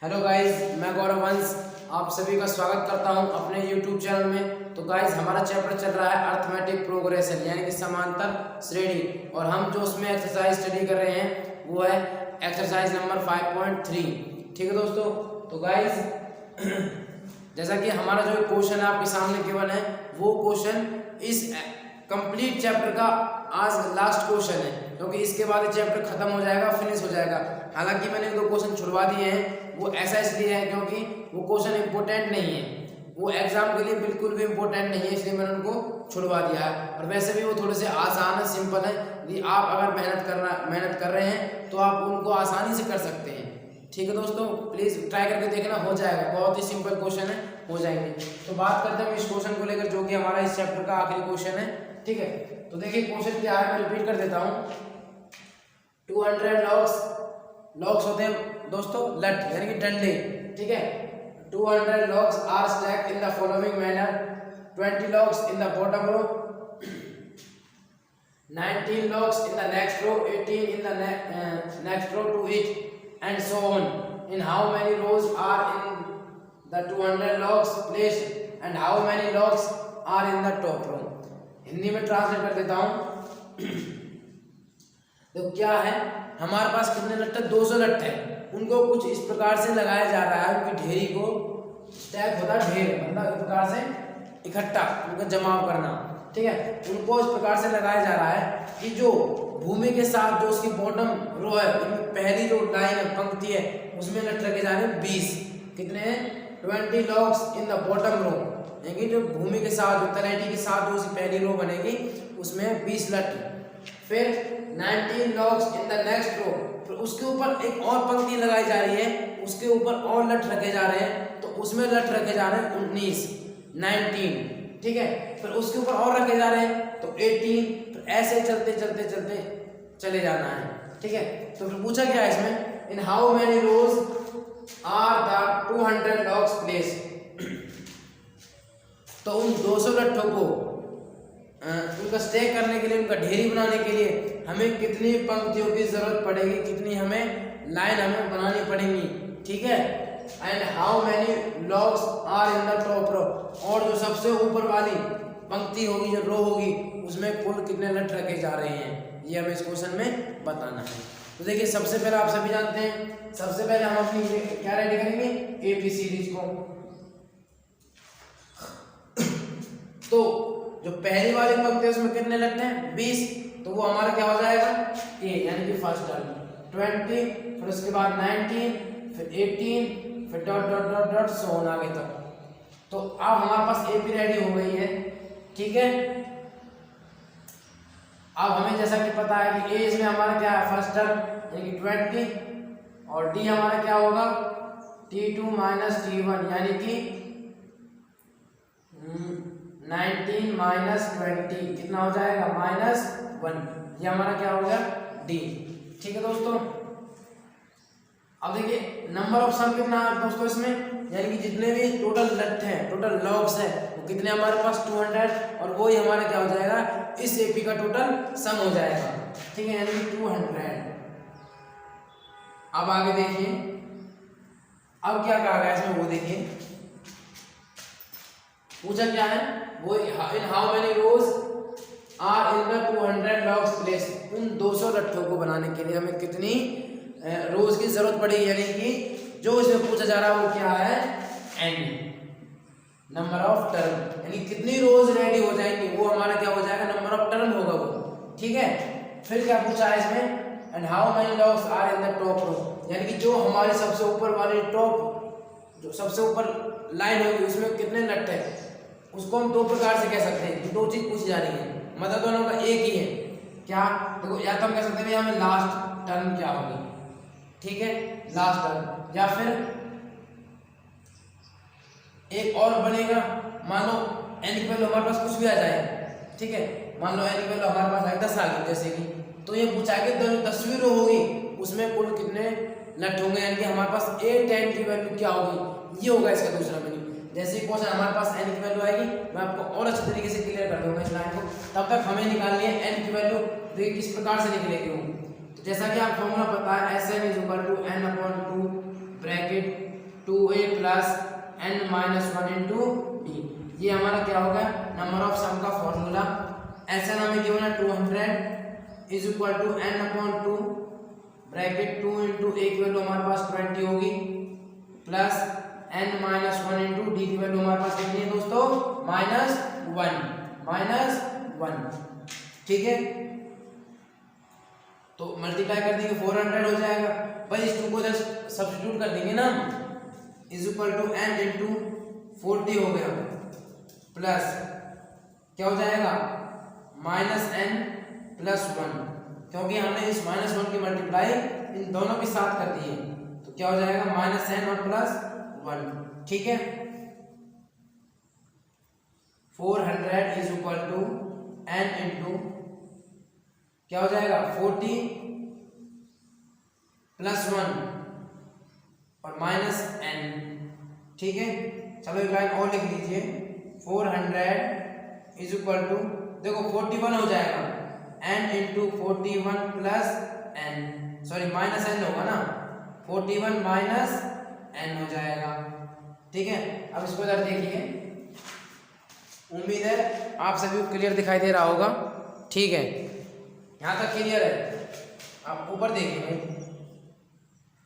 Hello guys, मैं गौरव वंश आप सभी का स्वागत करता हूं अपने यूट्यूब चैनल में। तो गाइस, हमारा चैप्टर चल रहा है अर्थमेटिक प्रोग्रेशन यानी कि समांतर श्रेणी, और हम जो उसमें एक्सरसाइज स्टडी कर रहे हैं वो है एक्सरसाइज नंबर 5.3। ठीक है दोस्तों। तो गाइस जैसा कि हमारा जो क्वेश्चन है आपके सामने केवल है, वो क्वेश्चन इस कंप्लीट चैप्टर का आज लास्ट क्वेश्चन है, क्योंकि इसके बाद ये चैप्टर खत्म हो जाएगा, फिनिश हो जाएगा। हालांकि मैंने 2 क्वेश्चन छुड़वा दिए हैं, वो ऐसा इसलिए है क्योंकि वो क्वेश्चन इम्पोर्टेंट नहीं है, वो एग्जाम के लिए बिल्कुल भी इम्पोर्टेंट नहीं है, इसलिए मैंने उनको छुड़वा दिया है। और वैसे भी वो थोड़े से आसान है, सिंपल है। यदि आप अगर मेहनत कर रहे हैं तो आप उनको आसानी से कर सकते हैं। ठीक है दोस्तों, प्लीज़ ट्राई करके देखना, हो जाएगा। बहुत ही सिंपल क्वेश्चन है, हो जाएंगे। तो बात करते हैं इस क्वेश्चन को लेकर, जो कि हमारा इस चैप्टर का आखिरी क्वेश्चन है। ठीक है, तो देखिए क्वेश्चन क्या है, मैं रिपीट कर देता हूँ। 200 लॉग्स होते हैं दोस्तों, लट यानी कि डंडे। ठीक है, 200 logs are stacked in the following manner. 20 logs in the bottom row, 19 logs in the next row, 18 in the next row to it, and so on. In how many rows are in the 200 logs placed, and how many logs are in the top row? Hindi में translate कर देता हूँ। तो क्या है, हमारे पास कितने लट्ट है? 200 लट्ट है। उनको कुछ इस प्रकार से लगाया जा रहा है, उनकी ढेरी को स्टैक होता है, ढेर मतलब इस प्रकार से इकट्ठा, उनका जमाव करना। ठीक है, उनको इस प्रकार से लगाया जा रहा है कि जो भूमि के साथ जो उसकी बॉटम रो है, उनमें पहली जो लाइन है, पंक्ति है, उसमें लट रखे जा रहे हैं 20। कितने हैं? 20 logs in the bottom row, यानी जो भूमि के साथ, जो तलहटी के साथ जो उसकी पहली रो बनेगी, उसमें 20 लट। फिर 19 logs in the next row, फिर उसके ऊपर एक और पंक्ति लगाई जा रही है, उसके ऊपर और लट रखे जा रहे हैं, तो उसमें लट रखे जा रहे हैं 19। ठीक है, फिर उसके ऊपर और रखे जा रहे हैं तो 18। तो ऐसे चलते चलते चलते चले जाना है। ठीक है, तो फिर पूछा क्या है इसमें, in how many rows are the 200 logs place. तो उन 200 लट्ठों को उनका स्टेक करने के लिए, उनका ढेरी बनाने के लिए हमें कितनी पंक्तियों की जरूरत पड़ेगी, कितनी हमें लाइन हमें बनानी पड़ेगी। ठीक है, and how many logs are in the top row, और जो सबसे ऊपर वाली पंक्ति होगी, जो रो होगी, उसमें कुल कितने लट रखे जा रहे हैं, ये हमें इस क्वेश्चन में बताना है। तो देखिए, सबसे पहले आप सभी जानते हैं, सबसे पहले हम अपनी क्या रेडी करेंगे, ABCDs को। तो जो पहली वाली पंक्ति है उसमें कितने लट हैं? 20। तो वो हमारा क्या हो जाएगा, A यानी कि फर्स्ट टर्म। 20, फिर उसके बाद 19, फिर 18, फिर dot dot dot dot so on आगे तक। तो अब हमारे पास AP रेडी हो गई है। ठीक है, अब हमें जैसा कि पता है कि A इसमें हमारा क्या है, फर्स्ट टर्म यानी कि 20, और D हमारा क्या होगा, T2 माइनस T1 यानी कि 19 माइनस 20 कितना हो जाएगा, -1। ये हमारा क्या हो गया, D। ठीक है दोस्तों, अब देखिए नंबर ऑफ सम कितना है दोस्तों इसमें, यानी कि जितने भी टोटल लट हैं, टोटल लॉग्स हैं, वो कितने हमारे पास 200, और वो ही हमारा क्या हो जाएगा, इस AP का टोटल सम हो जाएगा। ठीक है, यानी कि 200। अब आगे देखिए, अब क्या कहा गया इसमें, वो देखिए पूछा क्या है, वो in how many rows are in the 200 logs place. उन 200 लट्ठों को बनाने के लिए हमें कितनी रोज की जरूरत पड़ेगी, यानी कि जो इसमें पूछा जा रहा है वो क्या है, N नंबर ऑफ टर्म, यानी कितनी रोज रेडी हो जाएंगी, वो हमारा क्या हो जाएगा, नंबर ऑफ टर्म होगा वो। ठीक है, फिर क्या पूछा है इसमें, and how many logs are in the top row, यानी कि जो हमारे सबसे ऊपर वाली टॉप, जो सबसे ऊपर लाइन होगी, उसमें कितने लट है, उसको हम 2 प्रकार से कह सकते हैं। 2 चीज पूछी जा रही है, मतलब दोनों का एक ही है। क्या, देखो, या तो हम कह सकते हैं हमें लास्ट टर्म क्या होगी, ठीक है, लास्ट टर्म, या फिर एक और बनेगा, मान लो n की वैल्यू हमारे पास कुछ भी आ जाए। ठीक है, मान लो n की वैल्यू हमारे पास आए 10 आ गई जैसे कि, तो ये पूछा कि 10वीं रो होगी, उसमें कुल कितने लट होंगे, यानी कि हमारे पास 8n की वैल्यू क्या होगी, ये होगा इसका दूसरा मीनिंग। जैसे क्वेश्चन हमारे पास n की वैल्यू आएगी, मैं आपको और अच्छे तरीके से क्लियर कर दूंगा इस लाइन को। तब तक हमें निकालनी है n की वैल्यू, देखिए किस प्रकार से निकलेगी वो। तो जैसा कि आप फॉर्मूला पता है, SN = n/2 bracket plus n minus 1 into D. ये हमारा क्या होगा नंबर ऑफ सम का फॉर्मूला। Sn हमें गिवन है 200 is equal to n upon 2 bracket 2 into a की वैल्यू हमारे पास 20 होगी plus n minus 1 into d की वैल्यू हमारे पास कितनी है दोस्तों माइनस 1। ठीक है, तो मल्टीप्लाई कर देंगे 400 हो जाएगा भाई। इस 2 को इधर सब्स्टिट्यूट कर देंगे ना, is equal to n into 40 हो गया प्लस क्या हो जाएगा माइनस n प्लस 1, क्योंकि हमने इस माइनस 1 की मल्टीप्लाई इन दोनों के साथ कर दी है, तो क्या हो जाएगा माइनस n और प्लस 1। ठीक है, 400 is equal to n into क्या हो जाएगा 40 प्लस 1 और माइनस n। ठीक है, चलो एक लाइन और लिख लीजिए 400 इज इक्वल टू देखो 41 हो जाएगा n into 41 plus n, sorry minus n होगा ना, 41 माइनस n हो जाएगा। ठीक है, अब इसको इधर देखिए, उम्मीद है आप सभी को क्लियर दिखाई दे रहा होगा। ठीक है, यहाँ तक क्लियर है, आप ऊपर देखिए।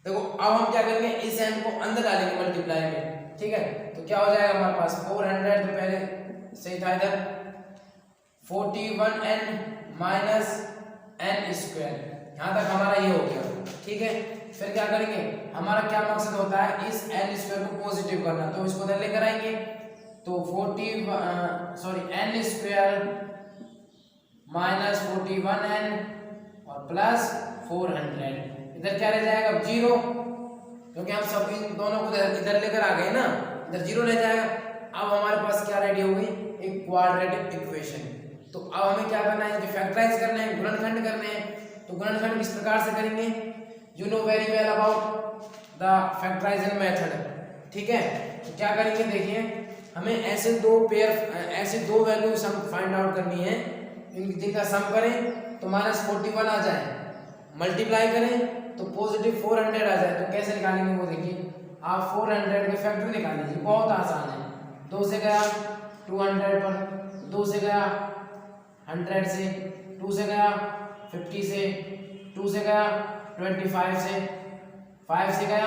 देखो अब हम क्या करेंगे इस n को अंदर डालेंगे मल्टीप्लाई में। ठीक है, तो क्या हो जाएगा हमारे पास 400 तो पहले सही था इधर 41n माइनस n स्क्वायर, यहाँ तक हमारा ये हो गया। ठीक है, फिर क्या करेंगे, हमारा क्या मकसद होता है इस n स्क्वायर को पॉजिटिव करना, तो इसको इधर लेकर आएंगे तो n स्क्वायर माइनस 41n और प्लस 400, इधर क्या रह जाएगा 0, क्योंकि हम सब इन दोनों को इधर लेकर आ गए ना, इधर 0 रह जाएगा। अब हमारे पास क्या रेडी हो गई एक क्वाड्रेटिक इक्वेशन। तो अब हमें क्या करना है, फैक्टराइज करना है, गुणनखंड करने हैं। तो गुणनखंड किस प्रकार से करेंगे, you know very well about the factorization method. ठीक है, तो क्या करेंगे देखिए, हमें ऐसे दो वैल्यू सम फाइंड आउट करनी है, जिनका सम करें तो माइनस 41 आ जाए, मल्टीप्लाई करें तो पॉजिटिव 400 आ जाए। तो कैसे निकालेंगे वो देखिए, आप 400 के फैक्टर निकाल लीजिए, बहुत आसान है। 2 से गया 200 पर, 2 से गया 100 से, 2 से गया 50 से, 2 से गया 25 से, 5 से गया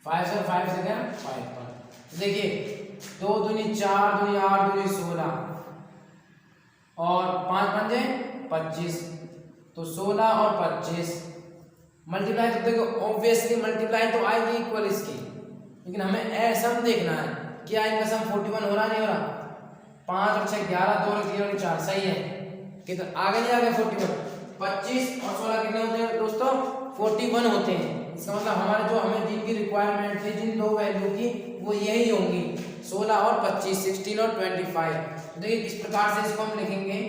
5 से, 5 से गया 5 पर। देखिए 2 दूनी 4, दूनी 8, दूनी 16 और 5 पंजे 25, तो 16 और 25 मल्टीप्लाई। तो देखो ऑब्वियसली मल्टीप्लाई तो आएगी इक्वल इसकी, लेकिन हमें ऐसा देखना है क्या इनका सम 41 हो रहा नहीं हो रहा। 5 और 6 11, 2 और 3 और 4 सही है, कितना आगे नहीं आ गया 41। 25 और 16 कितने होते हैं दोस्तों 41 होते हैं। इसका मतलब हमारे जो हमें जिनकी रिक्वायरमेंट थी जिन दो वैल्यू की वो यही होंगी 16 और 25, 16 और 25। देखिए इस प्रकार से इसको हम लिखेंगे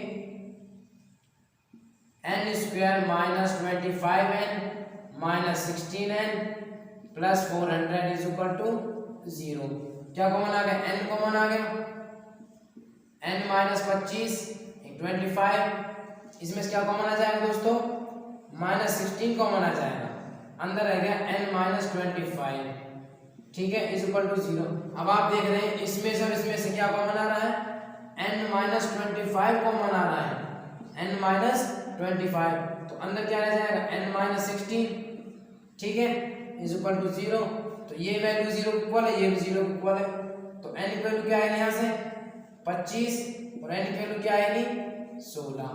n square minus 25n minus 16n plus 400 is equal to 0। क्या कॉमन आ गया, n कॉमन आ गया, n माइनस 25 25, इसमें क्या कॉमन आ जाएगा दोस्तों माइनस 16 कॉमन आ जाएगा, अंदर रह गया n माइनस 25। ठीक है, इज इक्वल टू 0। अब आप देख रहे हैं इसमें से और इसमें से क्या कॉमन आ रहा है n माइनस 25 कॉमन आ रहा है, n माइनस 25, तो अंदर क्या रह जाएगा n माइनस 16। ठीक है, इज इक्वल टू 0। तो ये वैल्यू 0 के इक्वल है, ये भी 0 के इक्वल है, तो n की वैल्यू क्या आएगी यहाँ से 25 और n की वैल्यू क्या आएगी 16।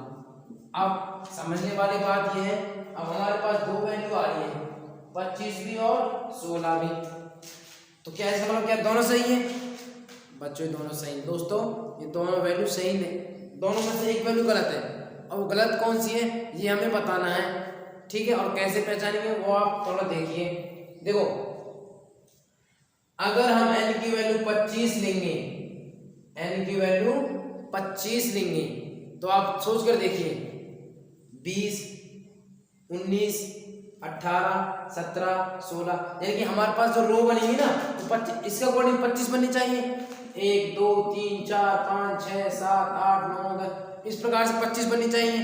अब समझने वाली बात ये है, अब हमारे पास दो वैल्यू आ रही है 25 भी और 16 भी, तो क्या इसका मतलब क्या दोनों सही है बच्चों, दोनों सही है दोस्तों, ये दोनों वैल्यू सही है, दोनों में से एक वैल्यू गलत है, और वो गलत कौन सी है ये हमें बताना है। ठीक है, और कैसे पहचानेंगे वो आप थोड़ा देखिए। देखो अगर हम n की वैल्यू 25 लेंगे, n की वैल्यू 25 लेंगे, तो आप सोच कर देखिए 20 19 18 17 16, यानी कि हमारे पास जो रो बनेगी ना तो 25 इसका अकॉर्डिंग 25 बननी चाहिए। 1 2 3 4 5 6 7 8 9 10 इस प्रकार से 25 बननी चाहिए।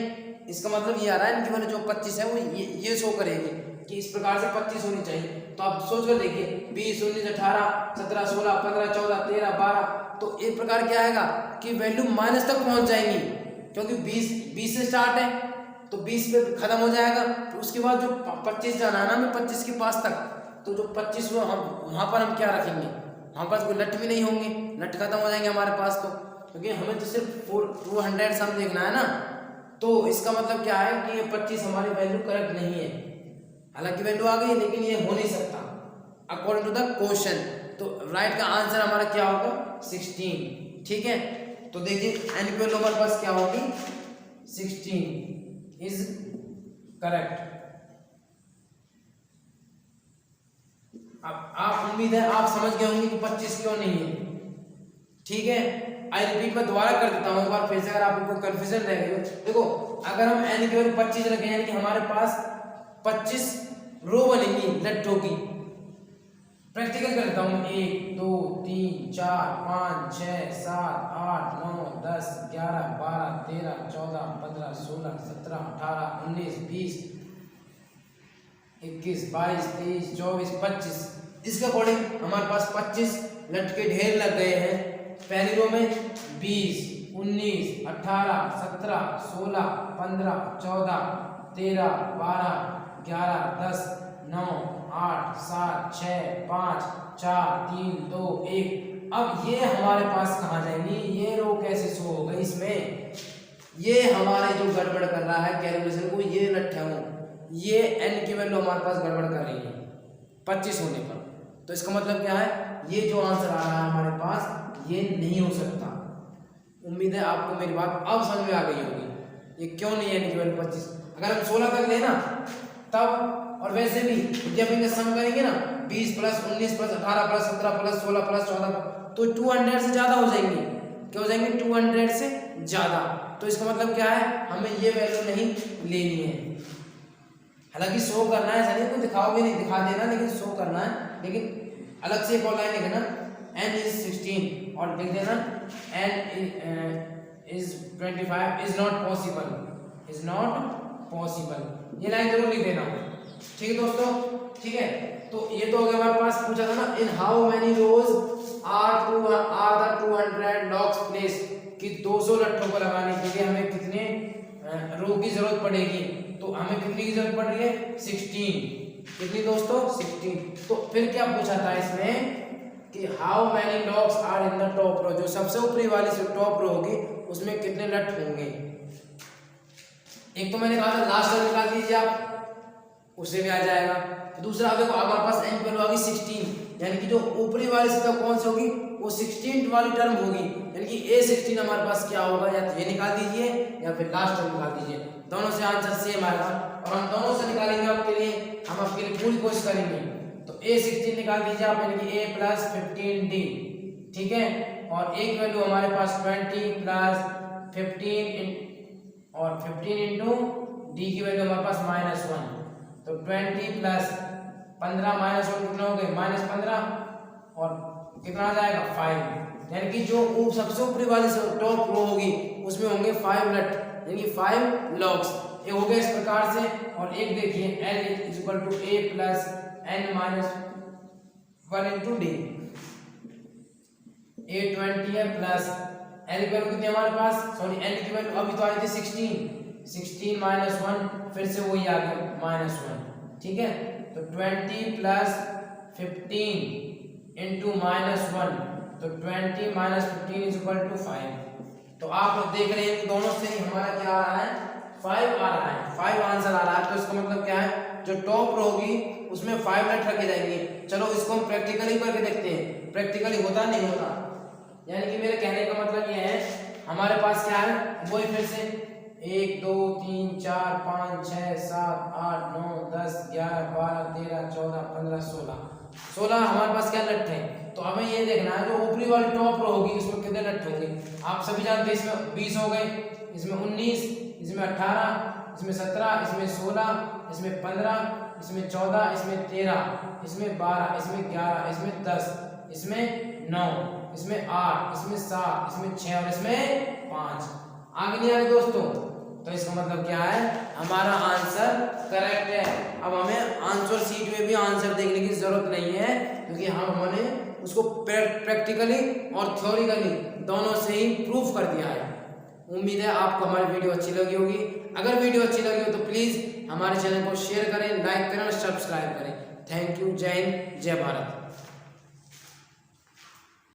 इसका मतलब ये आ रहा है इनकी वैल्यू जो 25 है वो ये शो करेगी। कि इस प्रकार से 25 होनी चाहिए। तो आप सोच कर देखिए 20, 19, 18, 17, 16, 15, 14, 13, 12, तो एक प्रकार क्या आएगा कि वैल्यू माइनस तक पहुंच जाएंगी, क्योंकि 20 से स्टार्ट है तो 20 पे खत्म हो जाएगा। तो उसके बाद जो 25 जाना है ना हमें 25 के पास तक, तो जो 25 हम वहाँ पर हम क्या रखेंगे, हमारे पास कोई लट भी नहीं होंगे, लट खत्म हो जाएंगे हमारे पास। तो क्योंकि हमें तो सिर्फ 200 सम देखना है ना, तो इसका मतलब क्या है कि ये 25 हमारी वैल्यू करेक्ट नहीं है। हालांकि वैल्यू आ गई लेकिन ये हो नहीं सकता अकॉर्डिंग टू द क्वेश्चन। तो राइट का आंसर हमारा क्या होगा 16। ठीक है, तो देखिए n की वैल्यू हमारे पास क्या होगी 16 इज करेक्ट। अब आप उम्मीद है आप समझ गए होंगे कि 25 क्यों नहीं है। ठीक है, आई रिपीट मैं दोबारा कर देता हूं एक बार फिर से, अगर आपको कंफ्यूजन रह गई हो। देखो अगर हम n की वैल्यू 25 रखें यानी कि हमारे पास 25 रो बनेंगी लट्ठों की। प्रैक्टिकल करता हूं 1 2 3 4 5 6 7 8 9 10 11 12 13 14 15 16 17 18 19 20 21 22 23 24 25। इसके अकॉर्डिंग हमारे पास 25 लटके ढेर लग गए हैं। पहली रो में 20 19 18 17 16 15 14 13 12 11 10 9 8 7 6 5 4 3 2 1। अब ये हमारे पास कहाँ जाएंगी, ये रो कैसे शो हो गई इसमें, ये हमारे जो गड़बड़ कर रहा है कैलकुलेशन को, ये लट्ठे हो, ये n की वैल्यू हमारे पास गड़बड़ कर रही है 25 होने पर। तो इसका मतलब क्या है, ये जो आंसर आ रहा है हमारे पास ये नहीं हो सकता। उम्मीद है आपको मेरी बात अब समझ में आ गई होगी ये क्यों नहीं है n की वैल्यू 25। अगर हम 16 तक लेना तब, और वैसे भी जब इनका सम करेंगे ना 20 plus 19 plus 18 plus 17 plus 16 plus 14 तो 200 से ज्यादा हो जाएंगे। क्या हो जाएंगे 200 से ज्यादा। तो इसका मतलब क्या है, हमें ये वैल्यू नहीं लेनी है। हालांकि शो करना है, ऐसा नहीं कोई दिखाओगे नहीं, दिखा देना, लेकिन शो करना है। लेकिन अलग से एक और लाइन लिखना n is 16 और लिख देना n is 25 is not possible, is not possible, ये लाइन जरूर लिख देना। ठीक है दोस्तों, ठीक है। तो ये तो हो गया हमारे पास, पूछा था ना in how many rows are the 200 logs place, कि 200 लट्ठों को लगाने के लिए हमें कितने रो की जरूरत पड़ेगी। तो हमें कितनी की जरूरत पड़ रही है 16। कितनी दोस्तों 16। तो फिर क्या पूछा था इसमें कि how many logs are in the top row, जो सबसे ऊपरी वाली जो टॉप रो होगी उसमें कितने लट होंगे। एक तो मैंने कहा था लास्ट रो निकाल दीजिए आप, उससे भी आ जाएगा। दूसरा देखो हमारे पास n वैल्यू आ गई 16, यानी कि जो ऊपरी वाली संख्या कौन सी होगी वो 16 वाली टर्म होगी, यानी कि a16 हमारे पास क्या होगा, या तो ये निकाल दीजिए या फिर लास्ट टर्म निकाल दीजिए, दोनों से आंसर सेम आएगा। और हम दोनों से निकालेंगे आपके लिए, हम आपके लिए पूरी कोशिश करेंगे। तो a16 निकाल दीजिए आप, यानी कि a प्लस 15d, ठीक है। और एक वैल्यू हमारे पास 20 प्लस 15 और 15 इंटू डी की वैल्यू हमारे पास -1, तो 20 प्लस 15 माइनस 1 कितना हो गए -15 और कितना आ जाएगा 5, यानी कि जो सबसे ऊपरी वाली टॉप रो होगी उसमें होंगे 5 लट, यानी कि 5 लॉग्स। ये हो गया इस प्रकार से। और एक देखिए n is equal to a plus n minus 1 into d, a 20 है प्लस n की वैल्यू कितनी हमारे पास, सॉरी n की वैल्यू अभी तो आई थी 16 माइनस 1, फिर से वही आ गया -1, ठीक है। तो 20 प्लस 15 इंटू -1, तो 20 माइनस 15 इज इक्वल टू 5। तो आप लोग देख रहे हैं कि दोनों से हमारा क्या आ रहा है 5 आ रहा है, 5 आंसर आ रहा है। तो इसका मतलब क्या है, जो टॉप रो होगी उसमें 5 लट रखे जाएंगे। चलो इसको हम प्रैक्टिकली करके देखते हैं, प्रैक्टिकली होता नहीं होता। यानी कि मेरे कहने का मतलब ये है, हमारे पास क्या है वही फिर से 1 2 3 4 5 6 7 8 9 10 11 12 13 14 15 16 हमारे पास क्या लट है। तो हमें ये देखना है जो ऊपरी वाली टॉप रो होगी उसमें कितने लट होंगे। आप सभी जानते हैं इसमें 20 हो गए, इसमें 19, इसमें 18, इसमें 17, इसमें 16, इसमें 15, इसमें 14, इसमें 13, इसमें 12, इसमें 11, इसमें 10, इसमें 9, इसमें 8, इसमें 7, इसमें 6 और इसमें 5। आगे नहीं आ रहे दोस्तों, तो इसका मतलब क्या है, हमारा आंसर करेक्ट है। अब हमें आंसर शीट में भी आंसर देखने की जरूरत नहीं है, क्योंकि हमने उसको प्रैक्टिकली और थ्योरिकली दोनों से ही प्रूफ कर दिया है। उम्मीद है आपको हमारी वीडियो अच्छी लगी होगी। अगर वीडियो अच्छी लगी हो तो प्लीज़ हमारे चैनल को शेयर करें, लाइक करें और सब्सक्राइब करें। Thank you. जय हिंद, जय भारत।